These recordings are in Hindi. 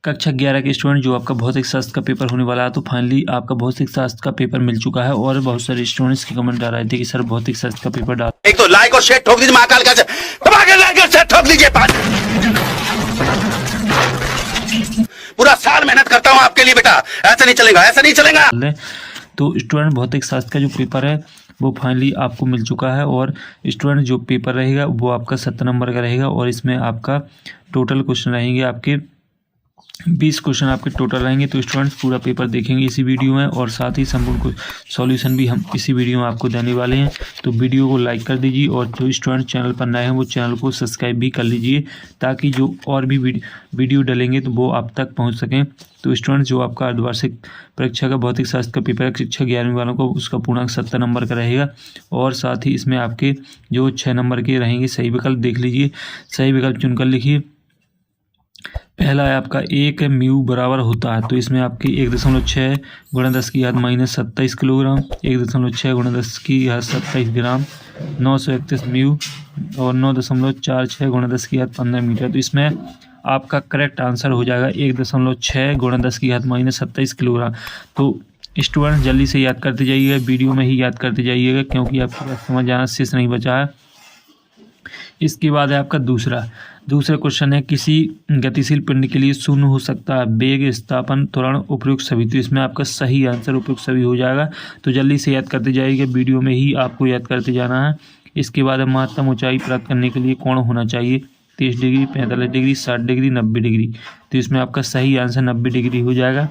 कक्षा 11 के स्टूडेंट जो आपका भौतिक शास्त्र का पेपर होने वाला है, तो फाइनली आपका भौतिक शास्त्र का पेपर मिल चुका है। और बहुत सारे स्टूडेंट्स की कमेंट आ रहे थे कि सर भौतिक शास्त्र का पेपर डाल, एक तो लाइक और शेयर ठोक दीजिए, महाकाल का लाइक और शेयर ठोक दीजिए। पूरा साल मेहनत करता हूँ आपके लिए बेटा, ऐसा नहीं चलेगा, ऐसा नहीं चलेगा। तो स्टूडेंट भौतिक शास्त्र का जो पेपर है वो फाइनली आपको मिल चुका है। और स्टूडेंट जो पेपर रहेगा वो आपका 70 नंबर का रहेगा। और इसमें आपका टोटल क्वेश्चन रहेंगे, आपके 20 क्वेश्चन आपके टोटल रहेंगे। तो स्टूडेंट्स पूरा पेपर देखेंगे इसी वीडियो में, और साथ ही संपूर्ण सॉल्यूशन भी हम इसी वीडियो में आपको देने वाले हैं। तो वीडियो को लाइक कर दीजिए, और जो स्टूडेंट चैनल पर नए हैं वो चैनल को सब्सक्राइब भी कर लीजिए, ताकि जो और भी वीडियो डलेंगे तो वो आप तक पहुंच सकें। तो स्टूडेंट जो आपका अर्धवार्षिक परीक्षा का भौतिक शास्त्र का पेपर है कक्षा 11वीं वालों को, उसका पूर्णांक 70 नंबर का रहेगा। और साथ ही इसमें आपके जो 6 नंबर के रहेंगे सही विकल्प देख लीजिए, सही विकल्प चुनकर लिखिए। पहला है आपका 1 म्यू बराबर होता है, तो इसमें आपकी 1.6 गुणा 10 की घात माइनस 27 किलोग्राम, 1.6 गुणा 10 की घात 27 ग्राम, 931 म्यू और 9.46 गुणा 10 की घात 15 मीटर। तो इसमें आपका करेक्ट आंसर हो जाएगा 1.6 गुणा 10 की घात माइनस 27 किलोग्राम। तो स्टूडेंट जल्दी से याद करते जाइएगा, वीडियो में ही याद करते जाइएगा, क्योंकि आपके पास समझ आना शेष नहीं बचा है। इसके बाद है आपका दूसरा क्वेश्चन है, किसी गतिशील पिंड के लिए शून्य हो सकता है वेग, विस्थापन, त्वरण, उपयुक्त सभी। तो इसमें आपका सही आंसर उपयुक्त सभी हो जाएगा। तो जल्दी से याद करते जाइएगा, वीडियो में ही आपको याद करते जाना है। इसके बाद महत्तम ऊंचाई प्राप्त करने के लिए कोण होना चाहिए 30 डिग्री, 45 डिग्री, 60 डिग्री, 90 डिग्री। तो इसमें आपका सही आंसर 90 डिग्री हो जाएगा।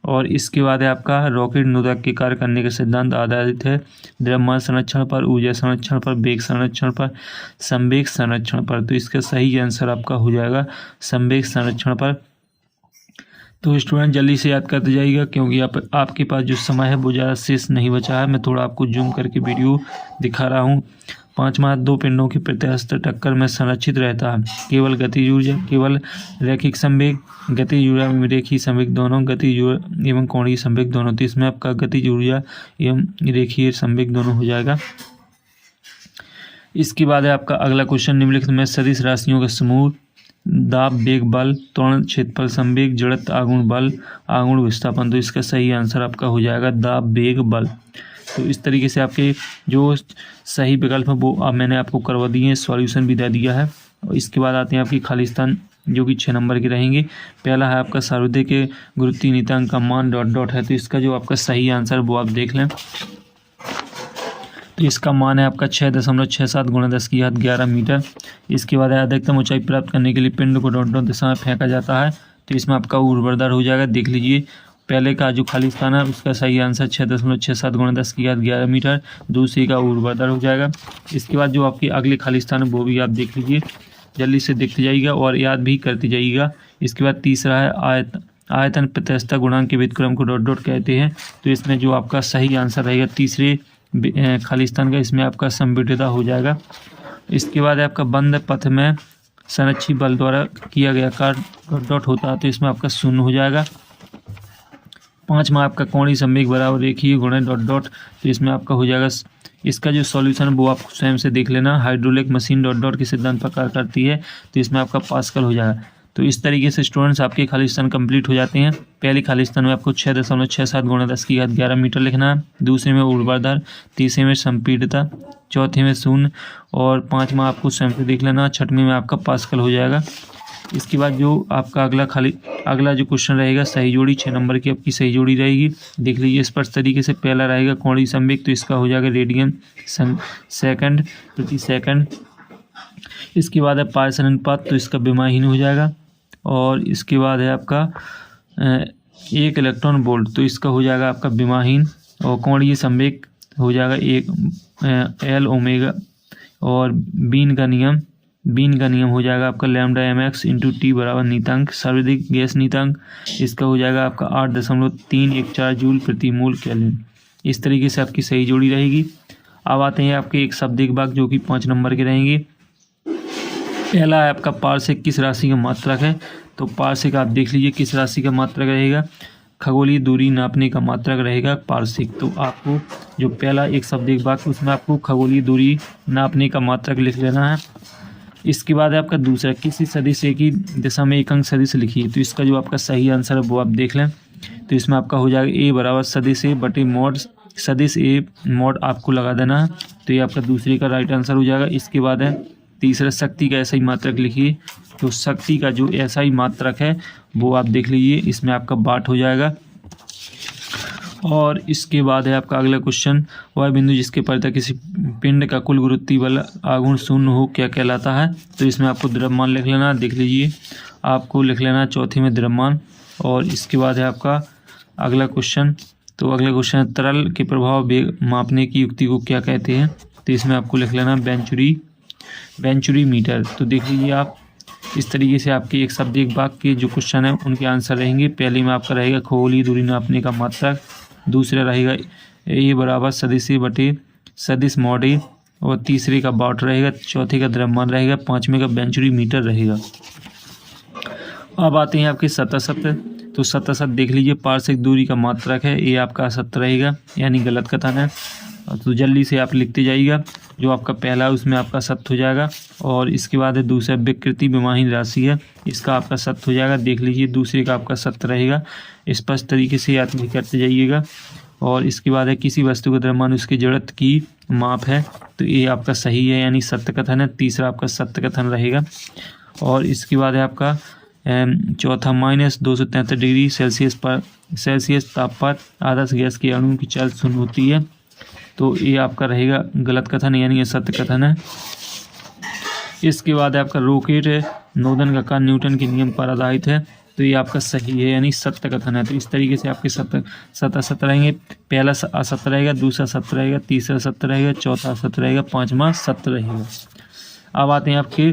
और इसके बाद है आपका रॉकेट नोदक के कार्य करने का सिद्धांत आधारित है द्रव्यमान संरक्षण पर, ऊर्जा संरक्षण पर, वेग संरक्षण पर, संवेग संरक्षण पर। तो इसका सही आंसर आपका हो जाएगा संवेग संरक्षण पर। तो स्टूडेंट जल्दी से याद करते जाइएगा, क्योंकि आपके पास जो समय है वो ज़्यादा शेष नहीं बचा है। मैं थोड़ा आपको जूम करके वीडियो दिखा रहा हूँ। 5 दो पिंडों की प्रत्यास्थ टक्कर में संरक्षित रहता है केवल गतिज ऊर्जा, केवल रैखिक संवेग, गतिज ऊर्जा एवं रेखीय संवेग दोनों, गतिज ऊर्जा एवं कोणीय संवेग दोनों। तो इसमें आपका गतिज ऊर्जा एवं रेखीय संवेग दोनों हो जाएगा। इसके बाद है आपका अगला क्वेश्चन, निम्नलिखित में सदिश राशियों का समूह दाब, वेग, बल, त्वरण, क्षेत्रफल, संवेग, जड़त्व, आघूर्ण बल, आघूर्ण विस्थापन। तो इसका सही आंसर आपका हो जाएगा दाब, वेग, बल। तो इस तरीके से आपके जो सही विकल्प है वो अब मैंने आपको करवा दिए हैं, सॉल्यूशन भी दे दिया है। और इसके बाद आते हैं आपकी खाली स्थान, जो कि 6 नंबर के रहेंगे। पहला है आपका सार्वदय के गुरुत्वीय नियतांक का मान ... है। तो इसका जो आपका सही आंसर वो आप देख लें। तो इसका मान है आपका 6.67 गुणा 10 की घात 11 मीटर। इसके बाद अधिकतम ऊंचाई प्राप्त करने के लिए पिंड को ... दिशा में फेंका जाता है। तो इसमें आपका ऊर्ध्वाधर हो जाएगा, देख लीजिए। पहले का जो खाली स्थान है उसका सही आंसर 6.67 गुणा 10 की घात 11 मीटर, दूसरे का ऊर्ध्वाधर हो जाएगा। इसके बाद जो आपकी अगले खाली स्थान है वो भी आप देख लीजिए, जल्दी से देखते जाइएगा और याद भी करते जाइएगा। इसके बाद तीसरा है आयतन प्रत्यस्तता गुणांक के व्युत्क्रम को ... कहते हैं। तो इसमें जो आपका सही आंसर रहेगा तीसरे खाली स्थान का, इसमें आपका संविडता हो जाएगा। इसके बाद आपका बंद पथ में संरक्षित बल द्वारा किया गया कार्य ... होता है। तो इसमें आपका 0 हो जाएगा। 5 आपका कोणीय संवेग बराबर रेखीय गुणा ... तो इसमें आपका हो जाएगा। इसका जो सॉल्यूशन वो आप स्वयं से देख लेना। हाइड्रोलिक मशीन ... के सिद्धांत पर कार्य करती है। तो इसमें आपका पास्कल हो जाएगा। तो इस तरीके से स्टूडेंट्स आपके खाली स्थान कंप्लीट हो जाते हैं। पहले खाली स्थान में आपको 6.67 गुणा 10 की घात 11 मीटर लिखना है, दूसरे में ऊर्ध्वाधर, तीसरे में संपीड़िता, चौथे में 0 और 5वां आपको स्वयं से देख लेना। 6वें में आपका पास्कल हो जाएगा। इसके बाद जो आपका अगला जो क्वेश्चन रहेगा सही जोड़ी, 6 नंबर की आपकी सही जोड़ी रहेगी, देख लीजिए स्पष्ट तरीके से। पहला रहेगा कोणीय संवेग, तो इसका हो जाएगा रेडियन सेकंड प्रति सेकंड। इसके बाद है पार्सन अनुपात, तो इसका विमाहीन हो जाएगा। और इसके बाद है आपका 1 इलेक्ट्रॉन वोल्ट, तो इसका हो जाएगा आपका विमाहीन। और कोणीय संवेग हो जाएगा 1 L ओमेगा। और बीन का नियम हो जाएगा आपका लैम्डा mx इंटू टी बराबर नियतांक, सर्वाधिक गैस नियतांक, इसका हो जाएगा आपका 8.314 जूल प्रति मोल केल्विन। इस तरीके से आपकी सही जोड़ी रहेगी। अब आते हैं आपके एक शब्दिक वाक्य, जो कि 5 नंबर के रहेंगे। पहला है आपका पारसिक किस राशि का मात्रक है। तो पारसिक आप देख लीजिए किस राशि का मात्रक रहेगा, खगोलीय दूरी नापने का मात्रक रहेगा पारसिक। तो आपको जो पहला एक शब्दिक वाक्य उसमें आपको खगोलीय दूरी नापने का मात्रक लिख लेना है। इसके बाद है आपका दूसरा, किसी सदिश ए की दिशा में एक अंक सदिश लिखिए। तो इसका जो आपका सही आंसर है वो आप देख लें। तो इसमें आपका हो जाएगा ए बराबर सदिश ए बटे मॉड सदिश ए मॉड आपको लगा देना है। तो ये आपका दूसरे का राइट आंसर हो जाएगा। इसके बाद है तीसरा, शक्ति का ऐसा ही मात्रक लिखिए। तो शक्ति का जो ऐसा ही मात्रक है वो आप देख लीजिए, इसमें आपका वाट हो जाएगा। और इसके बाद है आपका अगला क्वेश्चन, वह बिंदु जिसके परितः किसी पिंड का कुल गुरुत्वीय बल आघूर्ण शून्य हो क्या कहलाता है। तो इसमें आपको द्रव्यमान लिख लेना, देख लीजिए आपको लिख लेना चौथी में द्रव्यमान। और इसके बाद है आपका अगला क्वेश्चन, तो अगला क्वेश्चन है तरल के प्रभाव वेग मापने की युक्ति को क्या कहते हैं। तो इसमें आपको लिख लेना वेंचुरी मीटर। तो देख लीजिए आप, इस तरीके से आपके एक शब्द एक वाक्य के जो क्वेश्चन है उनके आंसर रहेंगे। पहले में आपका रहेगा खगोलीय दूरी नापने का मात्रक, दूसरा रहेगा ए बराबर सदिश ए बटे सदिश मॉड ए, और तीसरे का वाट रहेगा, चौथे का द्रव्यमान रहेगा, पाँचवें का वेंचुरी मीटर रहेगा। अब आते हैं आपके सतह। तो सतह देख लीजिए, पार्श्विक दूरी का मात्रक है, ये आपका असत्य रहेगा, यानी गलत कथन है। तो जल्दी से आप लिखते जाइएगा, जो आपका पहला है उसमें आपका सत्य हो जाएगा। और इसके बाद है दूसरा, विकृति विमाहीन राशि है, इसका आपका सत्य हो जाएगा। देख लीजिए दूसरे का आपका सत्य रहेगा। स्पष्ट तरीके से याद करते जाइएगा। और इसके बाद है किसी वस्तु का द्रव्यमान उसके जड़त्व की माप है, तो ये आपका सही है, यानी सत्य कथन है। तीसरा आपका सत्य कथन रहेगा। और इसके बाद है आपका चौथा, -273 डिग्री सेल्सियस ताप पर आदर्श गैस के अणु की चाल शून्य होती है। तो ये आपका रहेगा गलत कथन, यानी ये सत्य कथन है। इसके बाद आपका रॉकेट नोदन का कार्य न्यूटन के नियम पर आधारित है, तो ये आपका सही है, यानी सत्य कथन है। तो इस तरीके से आपके सत्य रहेंगे। पहला असत्य रहेगा, दूसरा सत्य रहेगा, तीसरा सत्य रहेगा, चौथा सत्य रहेगा, पाँचवा सत्य रहेगा। अब आते हैं आपके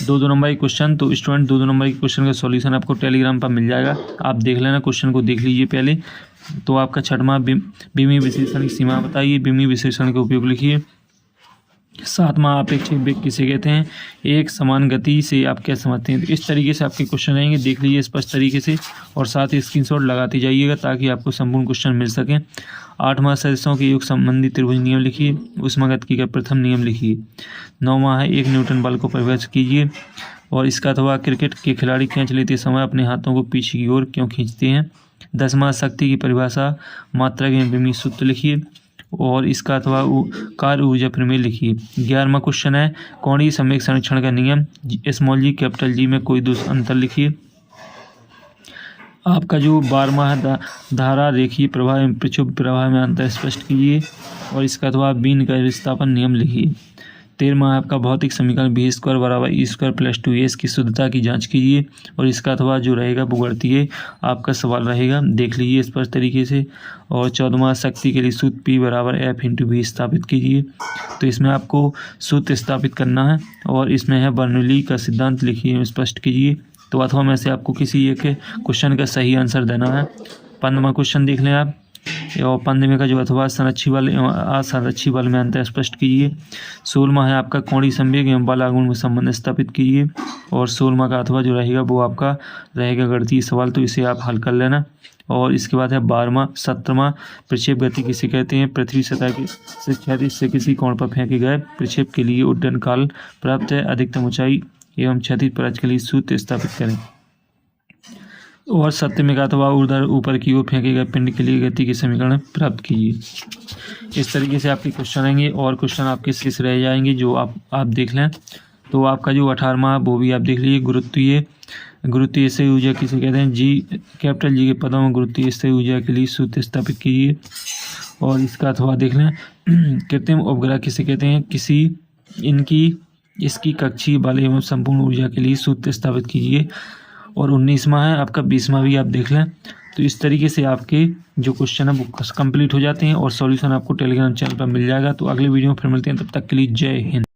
2-2 नंबर के क्वेश्चन। तो स्टूडेंट 2-2 नंबर के क्वेश्चन का सॉल्यूशन आपको टेलीग्राम पर मिल जाएगा, आप देख लेना, क्वेश्चन को देख लीजिए पहले। तो आपका छठवां, बीमी विश्लेषण की सीमा बताइए, बीमी विश्लेषण का उपयोग लिखिए। सातवां, अपेक्षित वेग किसे कहते हैं, एक समान गति से आप क्या समझते हैं। तो इस तरीके से आपके क्वेश्चन रहेंगे, देख लीजिए स्पष्ट तरीके से, और साथ ही स्क्रीनशॉट लगाते जाइएगा ताकि आपको संपूर्ण क्वेश्चन मिल सके। 8वां, सदिशों के योग संबंधी त्रिभुज नियम लिखिए। ऊष्मागतिकी का प्रथम नियम लिखिए। 9वां है, एक न्यूटन बल को परिभाषित कीजिए। और इसका अथवा क्रिकेट के खिलाड़ी खींच लेते समय अपने हाथों को पीछे की ओर क्यों खींचते हैं। 10वां, शक्ति की परिभाषा मात्रक एवं विमी सूत्र लिखिए। और इसका अथवा कार्य ऊर्जा प्रमेय लिखिए। 11वां क्वेश्चन है, कोणीय संवेग संरक्षण का नियम स्मॉल जी कैपिटल जी में कोई दो अंतर लिखिए। आपका जो 12वां है, धारा रेखीय प्रवाह एवं प्रक्षुब्ध प्रवाह में अंतर स्पष्ट कीजिए। और इसका अथवा बीन का विस्थापन नियम लिखिए। 13वां है आपका भौतिक समीकरण b² बराबर e² + 2as की शुद्धता की जांच कीजिए। और इसका अथवा जो रहेगा वो गणितीय आपका सवाल रहेगा, देख लीजिए स्पष्ट तरीके से। और 14वां, शक्ति के लिए सूत्र P बराबर F × V स्थापित कीजिए। तो इसमें आपको सूत्र स्थापित करना है। और इसमें है बर्नौली का सिद्धांत लिखिए, स्पष्ट कीजिए। तो अथवा में से आपको किसी एक क्वेश्चन का सही आंसर देना है। 15वां क्वेश्चन देख लें आप, और 15वें का जो अथवा संरक्षी बल एवं असंरक्षी बल में अंतर स्पष्ट कीजिए। 16वां है आपका कोणीय संवेग एवं बल आघूर्ण में संबंध स्थापित कीजिए। और 16वां का अथवा जो रहेगा वो आपका रहेगा गणितीय सवाल, तो इसे आप हल कर लेना। और इसके बाद है 12वां, 17वां, प्रक्षेप गति किसे कहते हैं। पृथ्वी सतह के से क्षैतिज से किसी कोण पर फेंके गए प्रक्षेप के लिए उड्डयन काल प्राप्त है। अधिकतम ऊंचाई एवं क्षैतिज प्रज के लिए सूत्र स्थापित करें। और 17वें का अथवा ऊपर की ओर फेंके गए पिंड के लिए गति के समीकरण प्राप्त कीजिए। इस तरीके से आपके क्वेश्चन आएंगे, और क्वेश्चन आपके शेष रह जाएंगे जो आप देख लें। तो आपका जो 18वां वो भी आप देख लीजिए। गुरुत्वीय स्थिर ऊर्जा किसे कहते हैं। कैपिटल जी के पदों में गुरुत्वीय स्थिर ऊर्जा के लिए सूत्र स्थापित कीजिए। और इसका अथवा देख लें। कृत्रिम उपग्रह किसे कहते हैं। इसकी कक्षीय बल एवं संपूर्ण ऊर्जा के लिए सूत्र स्थापित कीजिए। और 19वां है आपका, 20वां भी आप देख लें। तो इस तरीके से आपके जो क्वेश्चन है वो कंप्लीट हो जाते हैं, और सॉल्यूशन आपको टेलीग्राम चैनल पर मिल जाएगा। तो अगले वीडियो में फिर मिलते हैं, तब तक के लिए जय हिंद।